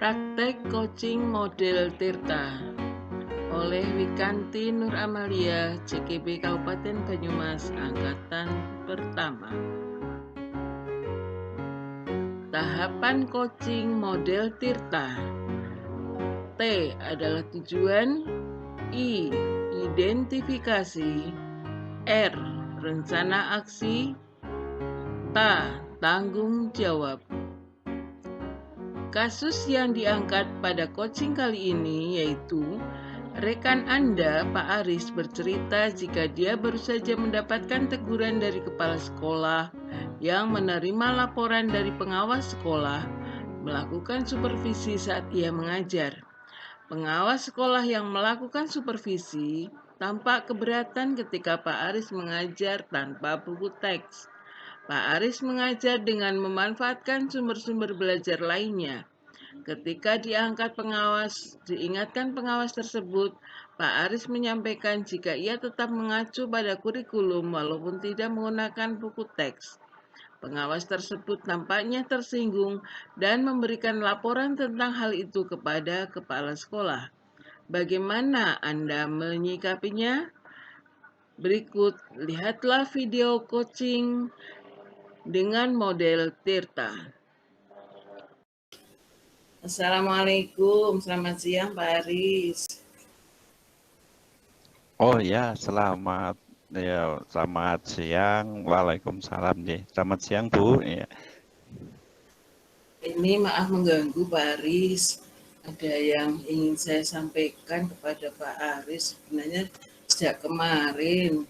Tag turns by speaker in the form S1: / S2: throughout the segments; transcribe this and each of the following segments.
S1: Praktek Coaching Model Tirta oleh Wikanti Nur Amalia, CKB Kabupaten Banyumas, Angkatan Pertama. Tahapan coaching model Tirta. T adalah tujuan, I identifikasi, R rencana aksi, T tanggung jawab. Kasus yang diangkat pada coaching kali ini yaitu rekan Anda, Pak Aris, bercerita jika dia baru saja mendapatkan teguran dari kepala sekolah yang menerima laporan dari pengawas sekolah melakukan supervisi saat ia mengajar. Pengawas sekolah yang melakukan supervisi tampak keberatan ketika Pak Aris mengajar tanpa buku teks. Pak Aris mengajar dengan memanfaatkan sumber-sumber belajar lainnya. Ketika diingatkan pengawas tersebut, Pak Aris menyampaikan jika ia tetap mengacu pada kurikulum walaupun tidak menggunakan buku teks. Pengawas tersebut nampaknya tersinggung dan memberikan laporan tentang hal itu kepada kepala sekolah. Bagaimana Anda menyikapinya? Berikut, lihatlah video coaching dengan model Tirta. Assalamualaikum, selamat siang Pak Aris.
S2: Oh ya, selamat siang. Waalaikumsalam nih. Selamat siang Bu. Ya.
S1: Ini maaf mengganggu Pak Aris. Ada yang ingin saya sampaikan kepada Pak Aris. Sebenarnya sejak kemarin,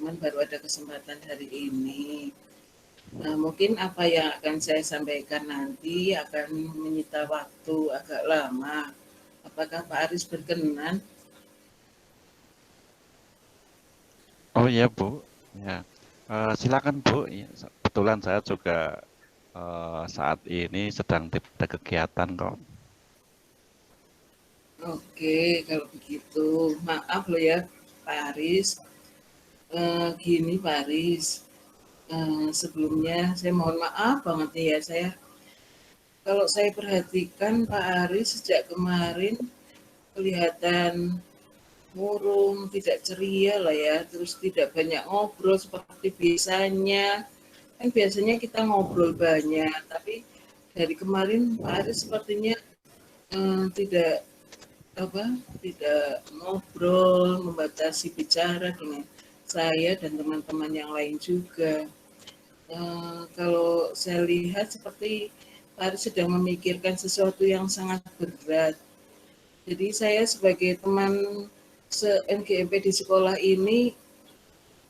S1: cuman baru ada kesempatan hari ini. Nah, mungkin apa yang akan saya sampaikan nanti akan menyita waktu agak lama. Apakah Pak Aris berkenan?
S2: Oh ya Bu. Ya. Silakan Bu. Ya, kebetulan saya juga saat ini sedang ada kegiatan kok.
S1: Oke, kalau begitu maaf loh ya Pak Aris. Gini Pak Aris. Sebelumnya saya mohon maaf banget nih ya, kalau saya perhatikan Pak Aris sejak kemarin kelihatan murung, tidak ceria lah ya, terus tidak banyak ngobrol seperti biasanya. Kan biasanya kita ngobrol banyak, tapi dari kemarin Pak Aris sepertinya tidak tidak ngobrol, membatasi bicara dengan saya dan teman-teman yang lain juga. Kalau saya lihat seperti Pak Aris sedang memikirkan sesuatu yang sangat berat. Jadi saya sebagai teman se-MGMP di sekolah ini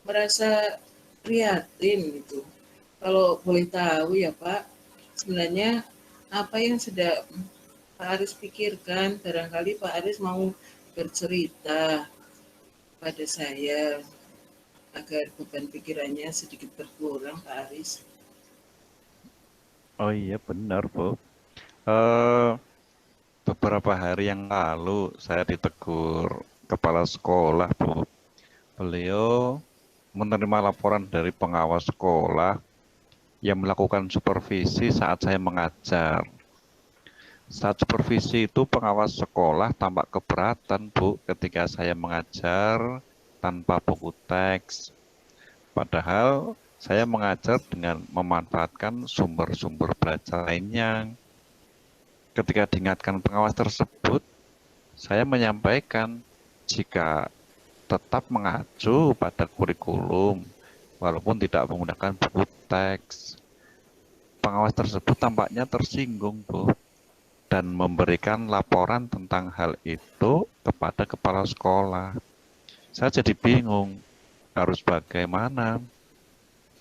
S1: merasa prihatin gitu. Kalau boleh tahu ya Pak, sebenarnya apa yang sedang Pak Aris pikirkan? Barangkali Pak Aris mau bercerita pada saya agar beban pikirannya sedikit berkurang, Pak Aris.
S2: Oh iya benar Bu. Beberapa hari yang lalu saya ditegur kepala sekolah Bu. Beliau menerima laporan dari pengawas sekolah yang melakukan supervisi saat saya mengajar. Saat supervisi itu pengawas sekolah tampak keberatan Bu ketika saya mengajar tanpa buku teks. Padahal saya mengajar dengan memanfaatkan sumber-sumber belajar lainnya. Ketika diingatkan pengawas tersebut, saya menyampaikan jika tetap mengacu pada kurikulum walaupun tidak menggunakan buku teks. Pengawas tersebut tampaknya tersinggung Bu, dan memberikan laporan tentang hal itu kepada kepala sekolah. Saya jadi bingung, harus bagaimana.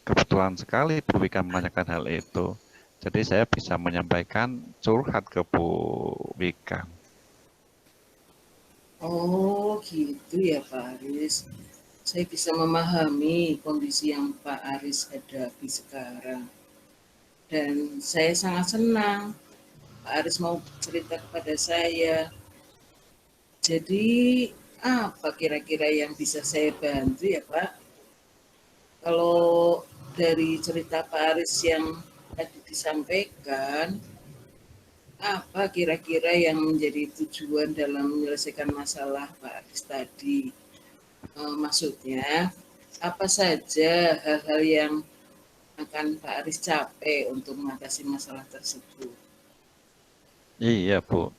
S2: Kebetulan sekali Bu Wika menanyakan hal itu. Jadi saya bisa menyampaikan curhat ke Bu Wika.
S1: Oh gitu ya Pak Aris. Saya bisa memahami kondisi yang Pak Aris hadapi sekarang. Dan saya sangat senang Pak Aris mau cerita kepada saya. Jadi apa kira-kira yang bisa saya bantu ya Pak? Kalau dari cerita Pak Aris yang tadi disampaikan, Apa kira-kira yang menjadi tujuan dalam menyelesaikan masalah Pak Aris tadi? Maksudnya, apa saja hal-hal yang akan Pak Aris capai untuk mengatasi masalah tersebut?
S2: Iya, Bu.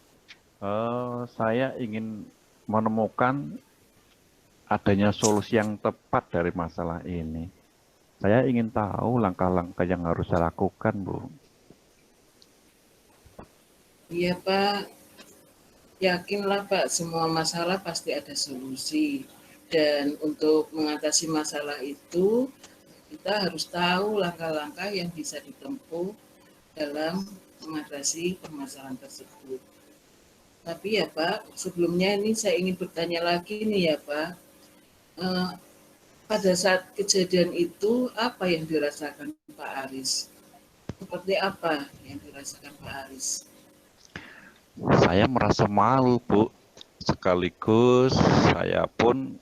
S2: Saya ingin menemukan adanya solusi yang tepat dari masalah ini. Saya ingin tahu langkah-langkah yang harus saya lakukan, Bu.
S1: Iya Pak, yakinlah Pak, semua masalah pasti ada solusi. Dan untuk mengatasi masalah itu, kita harus tahu langkah-langkah yang bisa ditempuh dalam mengatasi permasalahan tersebut. Tapi ya Pak, sebelumnya ini saya ingin bertanya lagi nih ya Pak, eh, pada saat kejadian itu apa yang dirasakan Pak Aris? Seperti apa yang dirasakan Pak Aris?
S2: Saya merasa malu, Bu. Sekaligus saya pun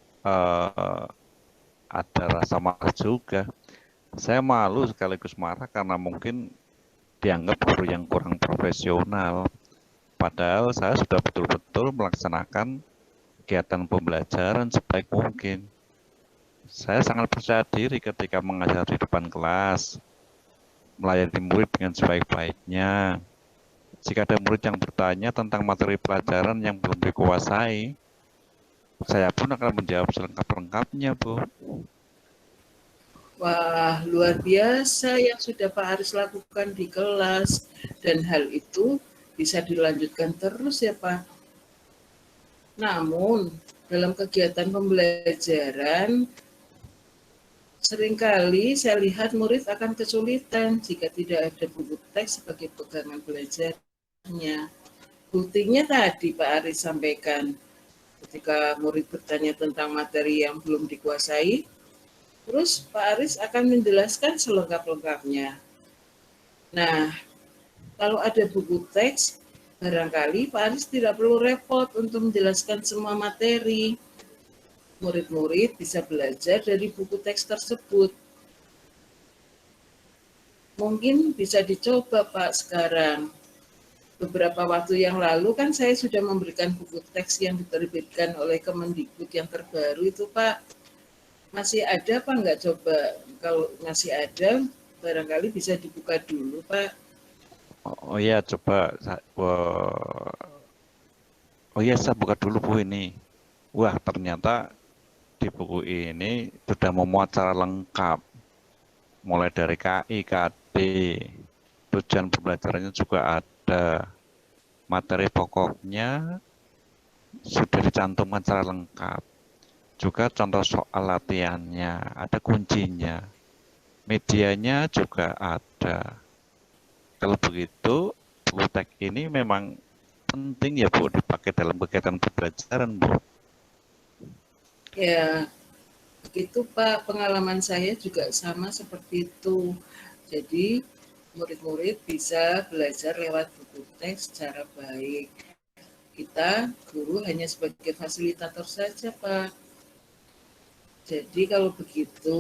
S2: ada rasa marah juga. Saya malu sekaligus marah karena mungkin dianggap guru yang kurang profesional. Padahal saya sudah betul-betul melaksanakan kegiatan pembelajaran sebaik mungkin. Saya sangat percaya diri ketika mengajar di depan kelas, melayani murid dengan sebaik-baiknya. Jika ada murid yang bertanya tentang materi pelajaran yang belum dikuasai, saya pun akan menjawab selengkap-lengkapnya, Bu.
S1: Wah, luar biasa yang sudah Pak Aris lakukan di kelas. Dan hal itu bisa dilanjutkan terus ya Pak. Namun, dalam kegiatan pembelajaran, seringkali saya lihat murid akan kesulitan jika tidak ada buku teks sebagai pegangan belajarnya. Buktinya tadi Pak Aris sampaikan, ketika murid bertanya tentang materi yang belum dikuasai, terus Pak Aris akan menjelaskan selengkap-lengkapnya. Nah, kalau ada buku teks, barangkali Pak Aris tidak perlu repot untuk menjelaskan semua materi. Murid-murid bisa belajar dari buku teks tersebut. Mungkin bisa dicoba Pak sekarang. Beberapa waktu yang lalu kan saya sudah memberikan buku teks yang diterbitkan oleh Kemendikbud yang terbaru itu Pak. Masih ada apa enggak coba? Kalau masih ada, barangkali bisa dibuka dulu Pak.
S2: Oh iya, coba. Oh iya, saya buka dulu, Bu, ini. Wah, ternyata di buku ini sudah memuat secara lengkap. Mulai dari KI, KD, tujuan pembelajarannya juga ada. Materi pokoknya sudah dicantumkan secara lengkap. Juga contoh soal latihannya, ada kuncinya. Medianya juga ada. Kalau begitu, buku teks ini memang penting ya, Bu, dipakai dalam kegiatan pembelajaran, Bu.
S1: Ya, begitu Pak, pengalaman saya juga sama seperti itu. Jadi, murid-murid bisa belajar lewat buku teks secara baik. Kita, guru, hanya sebagai fasilitator saja, Pak. Jadi, kalau begitu,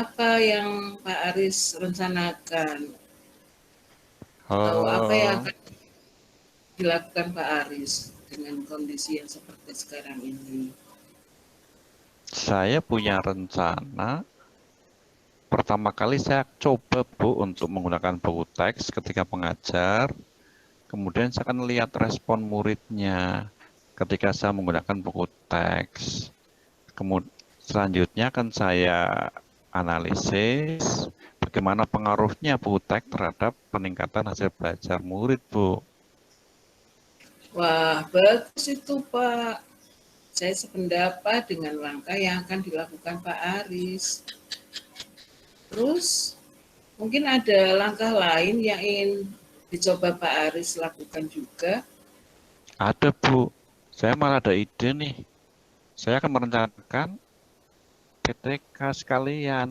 S1: apa yang Pak Aris rencanakan? Atau apa yang
S2: Oh,
S1: akan dilakukan Pak Aris dengan kondisi yang seperti sekarang ini?
S2: saya punya rencana. Pertama kali saya coba, Bu, untuk menggunakan buku teks ketika mengajar. Kemudian saya akan lihat respon muridnya ketika saya menggunakan buku teks. Kemudian selanjutnya akan saya analisis bagaimana pengaruhnya buku teks terhadap peningkatan hasil belajar murid, Bu.
S1: Wah, bagus itu Pak. Saya sependapat dengan langkah yang akan dilakukan Pak Aris. Terus, mungkin ada langkah lain yang ingin dicoba Pak Aris lakukan juga.
S2: Ada, Bu. Saya malah ada ide nih. Saya akan merencanakan PTK sekalian.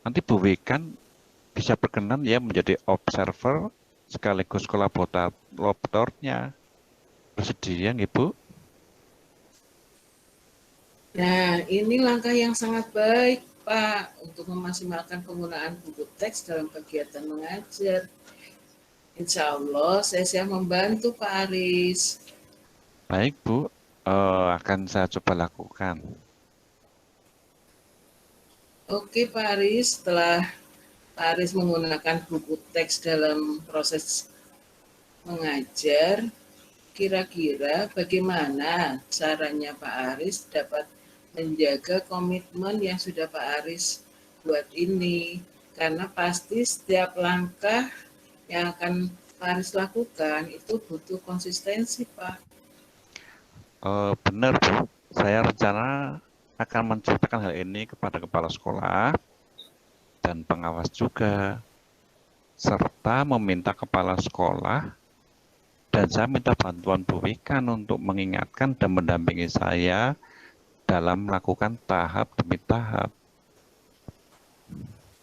S2: Nanti Bu Wikan bisa berkenan ya menjadi observer sekaligus kolaboratornya. Bersedia nggih, Bu?
S1: Nah, ini langkah yang sangat baik, Pak, untuk memaksimalkan penggunaan buku teks dalam kegiatan mengajar. Insya Allah saya siap membantu Pak Aris.
S2: Baik Bu, akan saya coba lakukan.
S1: Oke Pak Aris, setelah Pak Aris menggunakan buku teks dalam proses mengajar, kira-kira bagaimana caranya Pak Aris dapat menjaga komitmen yang sudah Pak Aris buat ini? Karena pasti setiap langkah yang akan Pak Aris lakukan itu butuh konsistensi, Pak.
S2: Benar Bu, saya rencana akan menceritakan hal ini kepada kepala sekolah dan pengawas juga, serta meminta kepala sekolah dan saya minta bantuan Bu Wikan untuk mengingatkan dan mendampingi saya dalam melakukan tahap demi tahap.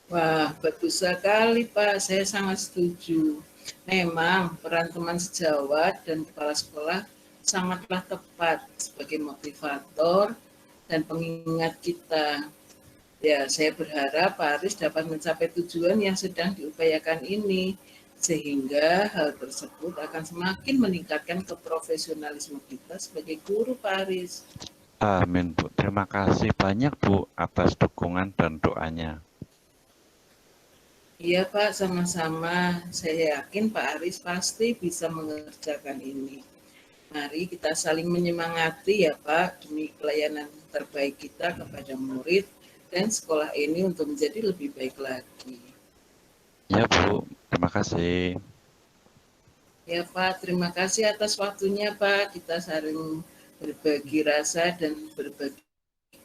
S1: Wah, bagus sekali Pak, saya sangat setuju. Memang peran teman sejawat dan kepala sekolah sangatlah tepat sebagai motivator dan pengingat kita. Ya, saya berharap Pak Aris dapat mencapai tujuan yang sedang diupayakan ini, sehingga hal tersebut akan semakin meningkatkan keprofesionalisme kita sebagai guru, Pak Aris.
S2: Amin Bu, terima kasih banyak Bu atas dukungan dan doanya.
S1: Iya Pak, sama-sama. Saya yakin Pak Aris pasti bisa mengerjakan ini. Mari kita saling menyemangati ya Pak, demi pelayanan terbaik kita kepada murid dan sekolah ini untuk menjadi lebih baik lagi.
S2: Ya Bu, terima kasih.
S1: Ya Pak, terima kasih atas waktunya Pak. Kita saling berbagi rasa dan berbagi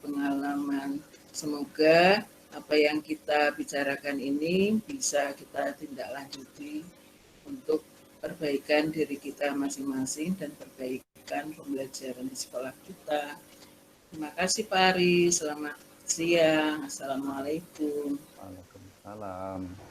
S1: pengalaman. Semoga apa yang kita bicarakan ini bisa kita tindak lanjuti untuk perbaikan diri kita masing-masing dan perbaikan pembelajaran di sekolah kita. Terima kasih Pak Ari, selamat siang, Assalamualaikum.
S2: Waalaikumsalam.